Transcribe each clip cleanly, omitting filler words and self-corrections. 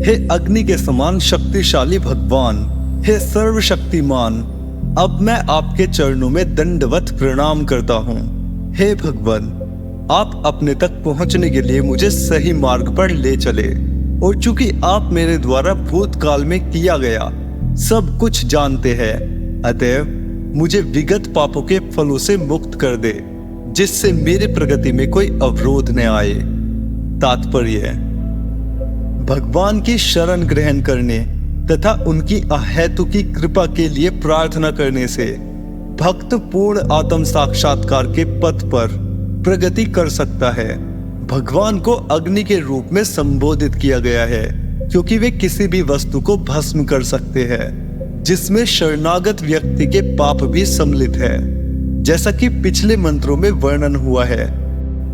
हे अग्नि के समान शक्तिशाली भगवान, हे सर्वशक्तिमान, अब मैं आपके चरणों में दंडवत प्रणाम करता हूँ। हे भगवान, आप अपने तक पहुँचने के लिए मुझे सही मार्ग पर ले चले, और चूंकि आप मेरे द्वारा भूतकाल में किया गया सब कुछ जानते हैं, अतएव मुझे विगत पापों के फलों से मुक्त कर दे, जिससे मेरे प्रगति में कोई अवरोध न आए। तात्पर्य: भगवान की शरण ग्रहण करने तथा उनकी अहेतुकी कृपा के लिए प्रार्थना करने से भक्त पूर्ण आत्म साक्षात्कार के पथ पर प्रगति कर सकता है। भगवान को अग्नि के रूप में संबोधित किया गया है क्योंकि वे किसी भी वस्तु को भस्म कर सकते हैं जिसमें शरणागत व्यक्ति के पाप भी सम्मिलित है। जैसा कि पिछले मंत्रों में वर्णन हुआ है,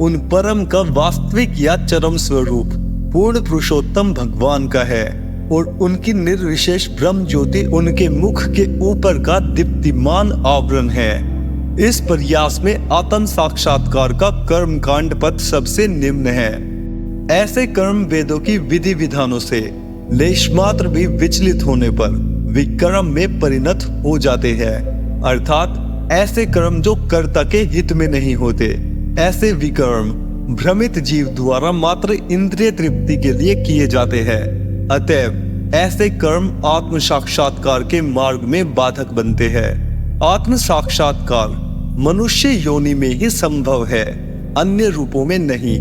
उन परम का वास्तविक या चरम स्वरूप पूर्ण पुरुषोत्तम भगवान का है, और उनकी निर्विशेष ब्रह्म ज्योति उनके मुख के ऊपर का दीप्तिमान आवरण है। इस प्रयास में आत्म साक्षात्कार का कर्म कांड पथ सबसे निम्न है। ऐसे कर्म वेदों की विधि विधानों से लेश मात्र भी विचलित होने पर विकर्म में परिणत हो जाते हैं, अर्थात ऐसे कर्म जो कर्ता के हित में नहीं होते। ऐसे विकर्म भ्रमित जीव द्वारा मात्र इंद्रिय तृप्ति के लिए किए जाते हैं। अतएव ऐसे कर्म आत्म साक्षात्कार के मार्ग में बाधक बनते हैं। आत्म साक्षात्कार मनुष्य योनि में ही संभव है, अन्य रूपों में नहीं।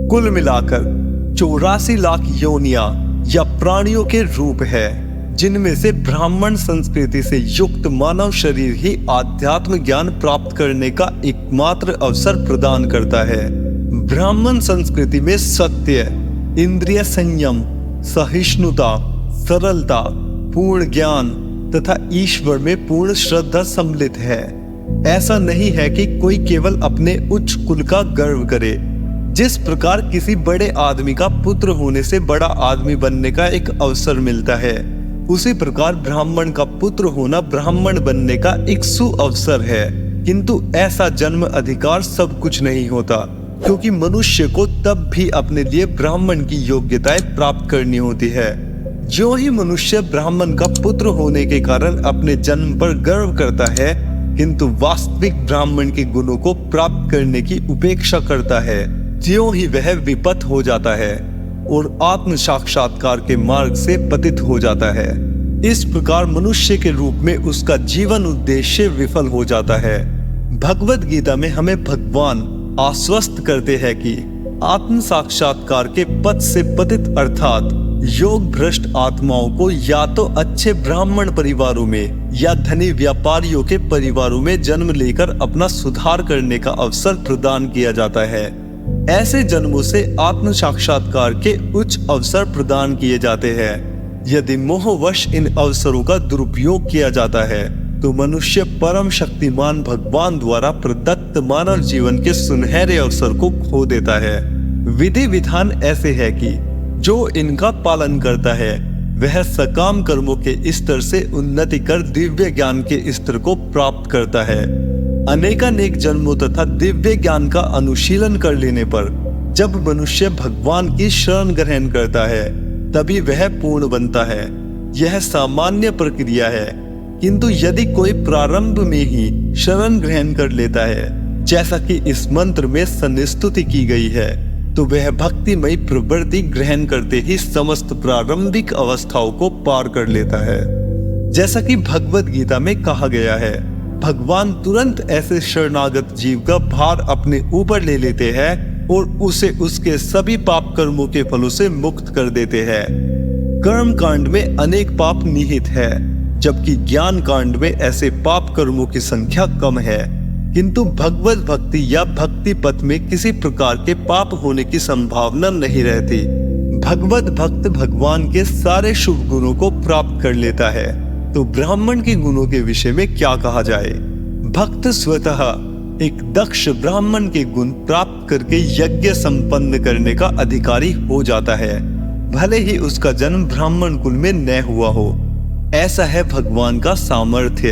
कुल मिलाकर 84 लाख योनियां या प्राणियों के रूप है, जिनमें से ब्राह्मण संस्कृति से युक्त मानव शरीर ही आध्यात्म ज्ञान प्राप्त करने का एकमात्र अवसर प्रदान करता है। ब्राह्मण संस्कृति में सत्य, इंद्रिय संयम, सहिष्णुता, सरलता, पूर्ण ज्ञान तथा ईश्वर में पूर्ण श्रद्धा सम्मिलित है। ऐसा नहीं है कि कोई केवल अपने उच्च कुल का गर्व करे। जिस प्रकार किसी बड़े आदमी का पुत्र होने से बड़ा आदमी बनने का एक अवसर मिलता है, उसी प्रकार ब्राह्मण का पुत्र होना ब्राह्मण बनने का एक सुअवसर है। किंतु ऐसा जन्म अधिकार सब कुछ नहीं होता, क्योंकि मनुष्य को तब भी अपने लिए ब्राह्मण की योग्यताएं प्राप्त करनी होती है। जो ही मनुष्य ब्राह्मण का पुत्र होने के कारण अपने जन्म पर गर्व करता है, किंतु वास्तविक ब्राह्मण के गुणों को प्राप्त करने की उपेक्षा करता है, ज्यों ही वह विपथ हो जाता है और आत्म साक्षात्कार के मार्ग से पतित हो जाता है। इस प्रकार मनुष्य के रूप में उसका जीवन उद्देश्य विफल हो जाता है। भगवद गीता में हमें भगवान आश्वस्त करते हैं कि आत्म साक्षात्कार के पथ से पतित अर्थात योग भ्रष्ट आत्माओं को या तो अच्छे ब्राह्मण परिवारों में या धनी व्यापारियों के परिवारों में जन्म लेकर अपना सुधार करने का अवसर प्रदान किया जाता है। ऐसे जन्मों से आत्म साक्षात्कार के उच्च अवसर प्रदान किए जाते हैं। यदि मोहवश इन अवसरों का दुरुपयोग किया जाता है तो मनुष्य परम शक्तिमान भगवान द्वारा प्रदत्त मानव जीवन के सुनहरे अवसर को खो देता है। विधि विधान ऐसे है कि जो इनका पालन करता है वह सकाम कर्मों के स्तर से उन्नति कर दिव्य ज्ञान के स्तर को प्राप्त करता है। अनेकानेक जन्मों तथा दिव्य ज्ञान का अनुशीलन कर लेने पर जब मनुष्य भगवान की शरण ग्रहण करता है तभी वह पूर्ण बनता है। यह सामान्य प्रक्रिया है। किंतु यदि कोई प्रारंभ में ही शरण ग्रहण कर लेता है, जैसा कि इस मंत्र में संस्तुति की गई है, तो वह भक्तिमय प्रवृत्ति ग्रहण करते ही समस्त प्रारंभिक अवस्थाओं को पार कर लेता है। जैसा कि भगवद गीता में कहा गया है, भगवान तुरंत ऐसे शरणागत जीव का भार अपने ऊपर ले लेते हैं और उसे उसके सभी पाप कर्मों के फलों से मुक्त कर देते हैं। कर्म कांड में अनेक पाप निहित है, जबकि ज्ञान कांड में ऐसे पाप कर्मों की संख्या कम है। किंतु भगवत भक्ति या भक्ति पथ में किसी प्रकार के पाप होने की संभावना नहीं रहती। भगवत भक्त भगवान के सारे शुभ गुणों को प्राप्त कर लेता है, तो ब्राह्मण के गुणों के विषय में क्या कहा जाए। भक्त स्वतः एक दक्ष ब्राह्मण के गुण प्राप्त करके यज्ञ संपन्न करने का अधिकारी हो जाता है, भले ही उसका जन्म ब्राह्मण कुल में न हुआ हो। ऐसा है भगवान का सामर्थ्य।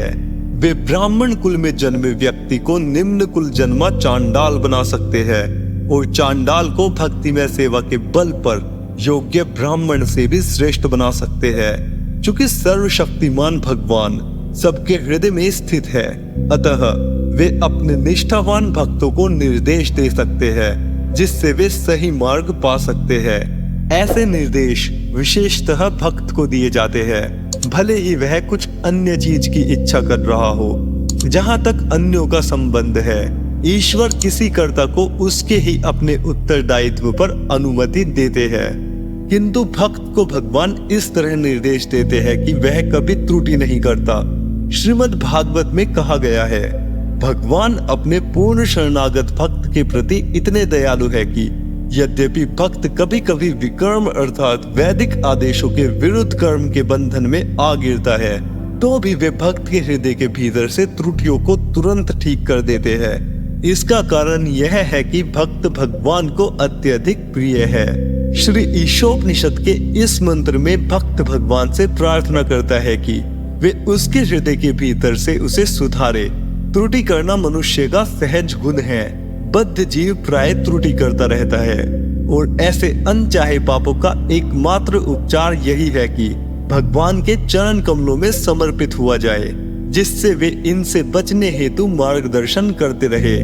वे ब्राह्मण कुल में जन्मे व्यक्ति को निम्न कुल जन्मा चांडाल बना सकते हैं और चांडाल को भक्तिमय सेवा के बल पर योग्य ब्राह्मण से भी श्रेष्ठ बना सकते हैं, क्योंकि सर्वशक्तिमान भगवान सबके हृदय में स्थित है। अतः वे अपने निष्ठावान भक्तों को निर्देश दे सकते हैं, जिससे वे सही मार्ग पा सकते हैं। ऐसे निर्देश विशेषतः भक्त को दिए जाते हैं, भले ही वह कुछ अन्य चीज की इच्छा कर रहा हो। जहां तक अन्यों का संबंध है, ईश्वर किसी कर्ता को उसके ही अपने उत्तरदायित्व पर अनुमति देते हैं, किंतु भक्त को भगवान इस तरह निर्देश देते हैं कि वह कभी त्रुटि नहीं करता। श्रीमद् भागवत में कहा गया है, भगवान अपने पूर्ण शरणागत भक्त के प्रति इतने दयालु है कि यद्यपि भक्त कभी कभी विकर्म अर्थात वैदिक आदेशों के विरुद्ध कर्म के बंधन में आ गिरता है, तो भी वे भक्त के हृदय के भीतर से त्रुटियों को तुरंत ठीक कर देते हैं। इसका कारण यह है कि भक्त भगवान को अत्यधिक प्रिय है। श्री ईशोपनिषद के इस मंत्र में भक्त भगवान से प्रार्थना करता है कि वे उसके हृदय के भीतर से उसे सुधारे। त्रुटि करना मनुष्य का सहज गुण है। बद्ध जीव प्राय त्रुटि करता रहता है, और ऐसे अनचाहे पापों का एकमात्र उपचार यही है कि भगवान के चरण कमलों में समर्पित हुआ जाए, जिससे वे इनसे बचने हेतु मार्गदर्शन करते रहे।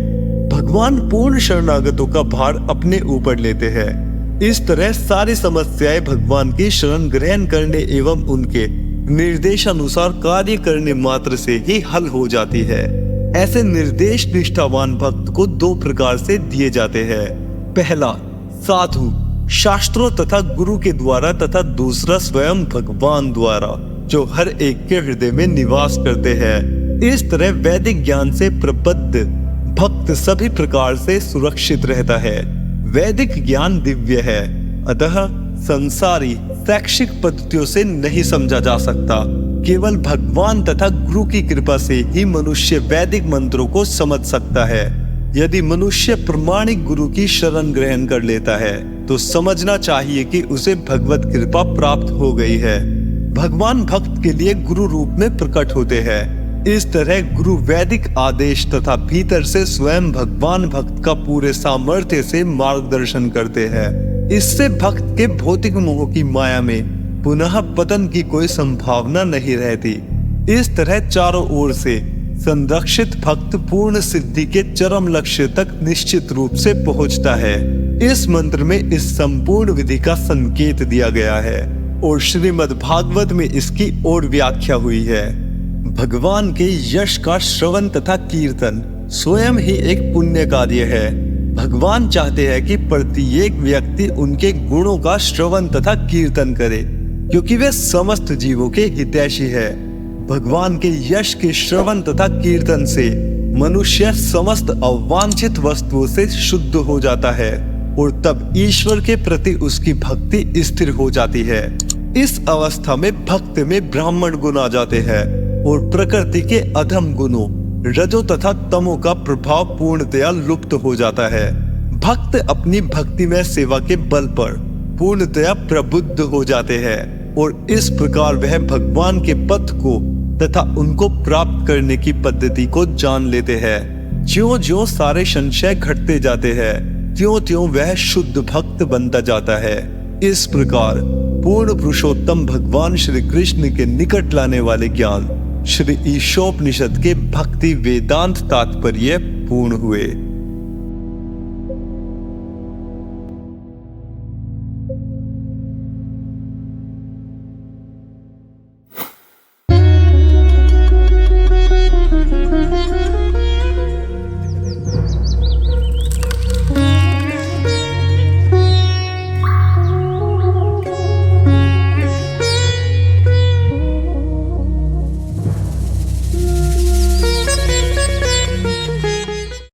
भगवान पूर्ण शरणागतों का भार अपने ऊपर लेते हैं। इस तरह सारी समस्याएं भगवान की शरण ग्रहण करने एवं उनके निर्देशानुसार कार्य करने मात्र से ही हल हो जाती है। ऐसे निर्देश निष्ठावान भक्त को दो प्रकार से दिए जाते हैं। पहला, साधु शास्त्रों तथा गुरु के द्वारा, तथा दूसरा स्वयं भगवान द्वारा, जो हर एक के हृदय में निवास करते हैं। इस तरह वैदिक ज्ञान से प्रबद्ध भक्त सभी प्रकार से सुरक्षित रहता है। वैदिक ज्ञान दिव्य है, अतः संसारी शैक्षिक पद्धतियों से नहीं समझा जा सकता। केवल भगवान तथा गुरु की कृपा से ही मनुष्य वैदिक मंत्रों को समझ सकता है। यदि मनुष्य प्रमाणिक गुरु की शरण ग्रहण कर लेता है, तो समझना चाहिए कि उसे भगवत कृपा प्राप्त हो गई है। भगवान भक्त के लिए गुरु रूप में प्रकट होते हैं। इस तरह गुरु वैदिक आदेश तथा भीतर से स्वयं भगवान भक्त का पूरे सामर्थ्य से मार्गदर्शन करते हैं। इससे भक्त के भौतिक मोह की माया में पुनः पतन की कोई संभावना नहीं रहती। इस तरह चारों ओर से संरक्षित भक्त पूर्ण सिद्धि के चरम लक्ष्य तक निश्चित रूप से पहुंचता है। इस मंत्र में इस संपूर्ण विधि का संकेत दिया गया है, और श्रीमद् भागवत में इसकी और व्याख्या हुई है। भगवान के यश का श्रवण तथा कीर्तन स्वयं ही एक पुण्य कार्य है। भगवान चाहते हैं कि प्रत्येक व्यक्ति उनके गुणों का श्रवण तथा कीर्तन करे, क्योंकि वे समस्त जीवों के हितैषी है। भगवान के यश के श्रवण तथा कीर्तन से मनुष्य समस्त अवांछित वस्तुओं से शुद्ध हो जाता है, और तब ईश्वर के प्रति उसकी भक्ति स्थिर हो जाती है। इस अवस्था में भक्त में ब्राह्मण गुण आ जाते हैं, और प्रकृति के अधम गुणों रजो तथा तमो का प्रभाव पूर्णतया लुप्त हो जाता है। भक्त अपनी भक्तिमय सेवा के बल पर पूर्णतया प्रबुद्ध हो जाते हैं, और इस प्रकार वह भगवान के पथ को तथा उनको प्राप्त करने की पद्धति को जान लेते हैं। ज्यों-ज्यों सारे संशय घटते जाते हैं, त्यों-त्यों वह शुद्ध भक्त बनता जाता है। इस प्रकार पूर्ण पुरुषोत्तम भगवान श्री कृष्ण के निकट लाने वाले ज्ञान श्री ईशोपनिषद के भक्ति वेदांत तात्पर्य पूर्ण हुए।